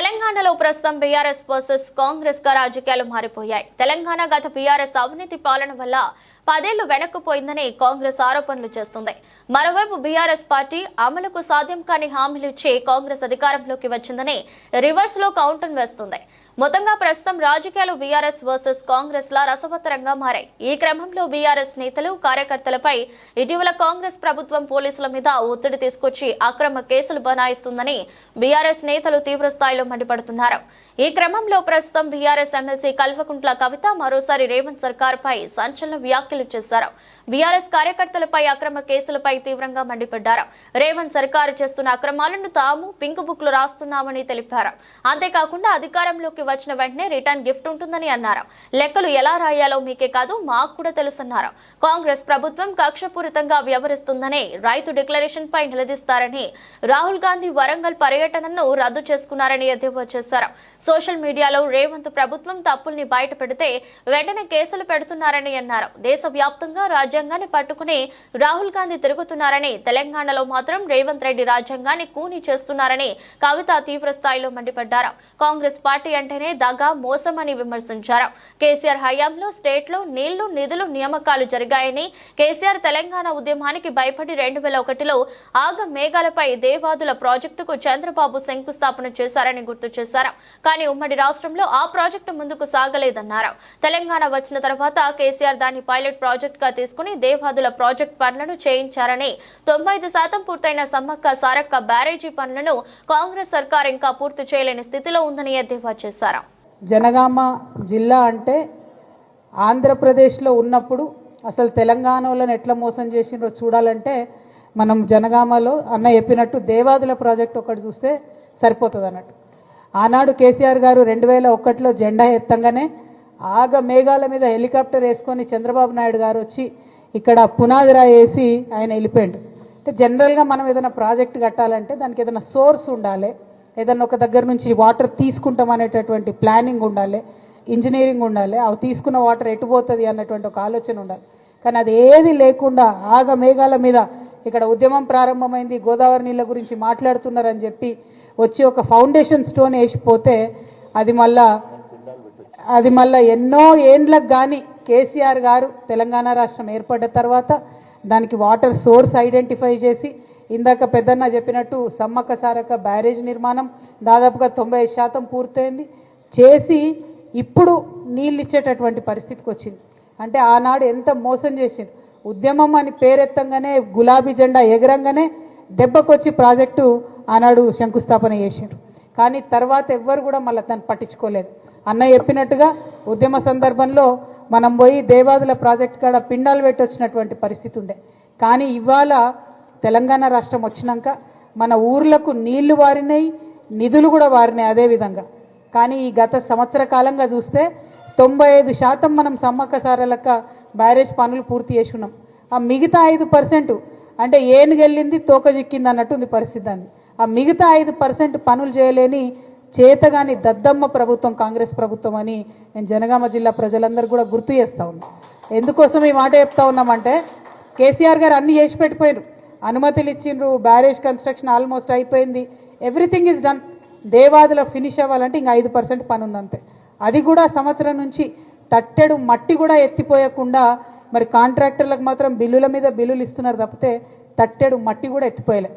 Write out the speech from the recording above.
తెలంగాణలో ప్రస్తుతం BRS versus Congress గా రాజకీయాలు మారిపోయాయి. తెలంగాణ గత బీఆర్ఎస్ అవినీతి పాలన వల్ల 10 ఏళ్లు వెనక్కిపోయిందని కాంగ్రెస్ ఆరోపణలు చేస్తుంది. మరోవైపు బీఆర్ఎస్ పార్టీ అమలుకు సాధ్యం కాని హామీలు ఇచ్చి కాంగ్రెస్ అధికారంలోకి వచ్చిందని రివర్స్ లో కౌంటర్ వేస్తుంది. మొత్తంగా ప్రస్తుతం రాజకీయాలు బీఆర్ఎస్ వర్సెస్ కాంగ్రెస్ లా రసవత్తరంగా మారాయి. ఈ క్రమంలో బీఆర్ఎస్ నేతలు కార్యకర్తలపై ఇటీవల కాంగ్రెస్ ప్రభుత్వం పోలీసుల మీద ఒత్తిడి తీసుకొచ్చి అక్రమ కేసులు బనాయిస్తుందని బీఆర్ఎస్ నేతలు తీవ్ర స్థాయిలో మండిపడుతున్నారు. ఈ క్రమంలో ప్రస్తుతం బీఆర్ఎస్ ఎమ్మెల్సీ కల్వకుంట్ల కవిత మరోసారి రేవంత్ సర్కార్ పై సంచలన వ్యాఖ్యలు చేశారు. బీఆర్ఎస్ కార్యకర్తలపై అక్రమ కేసులపై తీవ్రంగా మండిపడ్డారు. రేవంత్ సర్కారు చేస్తున్న అక్రమాలను తాము పింక్ బుక్ లో రాస్తున్నామని తెలిపారు. అంతేకాకుండా అధికారంలోకి వచ్చిన వెంటనే రిటర్న్ గిఫ్ట్ ఉంటుందని అన్నారు. లెక్కలు ఎలా రాయాలో మీకే కాదు మాకు కూడా తెలుసన్నారు. కాంగ్రెస్ ప్రభుత్వం కక్షపూరితంగా వ్యవహరిస్తుందని రైతు డిక్లరేషన్ పై నిలదీస్తారని రాహుల్ గాంధీ వరంగల్ పర్యటనను రద్దు చేసుకున్నారని ఎద్దేవా చేశారు. సోషల్ మీడియాలో రేవంత్ ప్రభుత్వం తప్పుల్ని బయట పెడితే వెంటనే కేసులు పెడుతున్నారని అన్నారు. దేశవ్యాప్తంగా రాజ్యాంగాన్ని పట్టుకుని రాహుల్ గాంధీ తిరుగుతున్నారని, తెలంగాణలో మాత్రం రేవంత్ రెడ్డి రాజ్యాంగాన్ని కూనీ చేస్తున్నారని కవిత తీవ్ర స్థాయిలో మండిపడ్డారు. కాంగ్రెస్ పార్టీ అంటేనే దగా, మోసం అని విమర్శించారు. కేసీఆర్ హయాంలో స్టేట్ లో నీళ్లు, నిధులు, నియామకాలు జరిగాయని, కేసీఆర్ తెలంగాణ ఉద్యమానికి భయపడి 2001లో ఆగ మేఘాలపై దేవాదుల ప్రాజెక్టుకు చంద్రబాబు శంకుస్థాపన చేశారని గుర్తు చేశారు. కానీ ఉమ్మడి రాష్ట్రంలో ఆ ప్రాజెక్టు ముందుకు సాగలేదన్నారు. తెలంగాణ వచ్చిన తర్వాత కేసీఆర్ దాన్ని పైలట్ ప్రాజెక్ట్ గా తీసుకుని దేవాదుల ప్రాజెక్ట్ పనులను చేయించారని, 95% పూర్తయిన సమ్మక్క సారక్క బ్యారేజీ పనులను కాంగ్రెస్ సర్కార్ ఇంకా పూర్తి చేయలేని స్థితిలో ఉందని ఎద్దేవా చేశారు. జనగామ జిల్లా అంటే ఆంధ్రప్రదేశ్లో ఉన్నప్పుడు అసలు తెలంగాణలో ఎట్లా మోసం చేసిండ్రో చూడాలంటే మనం జనగామలో అన్న చెప్పినట్టు దేవాదుల ప్రాజెక్ట్ ఒకటి చూస్తే సరిపోతుంది అన్నట్టు. ఆనాడు కేసీఆర్ గారు 2001లో జెండా ఎత్తంగానే ఆగ మేఘాల మీద హెలికాప్టర్ వేసుకొని చంద్రబాబు నాయుడు గారు వచ్చి ఇక్కడ పునాదిరా వేసి ఆయన వెళ్ళిపోయాడు. అంటే జనరల్గా మనం ఏదైనా ప్రాజెక్ట్ కట్టాలంటే దానికి ఏదైనా సోర్స్ ఉండాలి, ఏదన్నా ఒక దగ్గర నుంచి వాటర్ తీసుకుంటాం అనేటటువంటి ప్లానింగ్ ఉండాలి, ఇంజనీరింగ్ ఉండాలి, అవి తీసుకున్న వాటర్ ఎటుపోతుంది అన్నటువంటి ఒక ఆలోచన ఉండాలి. కానీ అది ఏది లేకుండా ఆగ మేఘాల మీద ఇక్కడ ఉద్యమం ప్రారంభమైంది, గోదావరి నీళ్ళ గురించి మాట్లాడుతున్నారని చెప్పి వచ్చి ఒక ఫౌండేషన్ స్టోన్ వేసిపోతే అది మళ్ళా ఎన్నో ఏండ్లకు కానీ కేసీఆర్ గారు తెలంగాణ రాష్ట్రం ఏర్పడ్డ తర్వాత దానికి వాటర్ సోర్స్ ఐడెంటిఫై చేసి, ఇందాక పెద్దన్న చెప్పినట్టు సమ్మక్క సారక్క బ్యారేజ్ నిర్మాణం దాదాపుగా 90% పూర్తయింది చేసి ఇప్పుడు నీళ్ళు ఇచ్చేటటువంటి పరిస్థితికి వచ్చింది. అంటే ఆనాడు ఎంత మోసం చేసింది. ఉద్యమం అని పేరెత్తంగానే గులాబీ జెండా ఎగరంగానే దెబ్బకొచ్చి ప్రాజెక్టు ఆనాడు శంకుస్థాపన చేసిండ్రు. కానీ తర్వాత ఎవ్వరు కూడా మళ్ళీ దాన్ని పట్టించుకోలేదు. అన్న చెప్పినట్టుగా ఉద్యమ సందర్భంలో మనం పోయి దేవాదుల ప్రాజెక్ట్ కాడ పిండాలు పెట్టి వచ్చినటువంటి పరిస్థితి ఉండే. కానీ ఇవాళ తెలంగాణ రాష్ట్రం వచ్చినాక మన ఊర్లకు నీళ్లు వారినాయి, నిధులు కూడా వారినాయి అదేవిధంగా. కానీ ఈ గత సంవత్సర కాలంగా చూస్తే 95% మనం సమ్మక్క సారలక్క బ్యారేజ్ పనులు పూర్తి చేసి ఉన్నాం. ఆ మిగతా 5% అంటే ఏనుగెళ్ళింది తోక చిక్కింది అన్నట్టు ఉంది పరిస్థితి. అంది ఆ మిగతా 5% పనులు చేయలేని చేతగాని దద్దమ్మ ప్రభుత్వం కాంగ్రెస్ ప్రభుత్వం అని నేను జనగామ జిల్లా ప్రజలందరూ కూడా గుర్తు చేస్తా ఉన్నా. ఎందుకోసం ఈ మాట చెప్తా ఉన్నామంటే కేసీఆర్ గారు అన్ని చేసి పెట్టిపోయారు, అనుమతులు ఇచ్చిండ్రు, బ్యారేజ్ కన్స్ట్రక్షన్ ఆల్మోస్ట్ అయిపోయింది, everything is done. Devadula finish అవ్వాలంటే ఇంకా 5% పని ఉందంతే. అది కూడా సంవత్సరం నుంచి తట్టెడు మట్టి కూడా ఎత్తిపోయకుండా మరి కాంట్రాక్టర్లకు మాత్రం బిల్లుల మీద బిల్లులు ఇస్తున్నారు తప్పితే తట్టెడు మట్టి కూడా ఎత్తిపోయలే.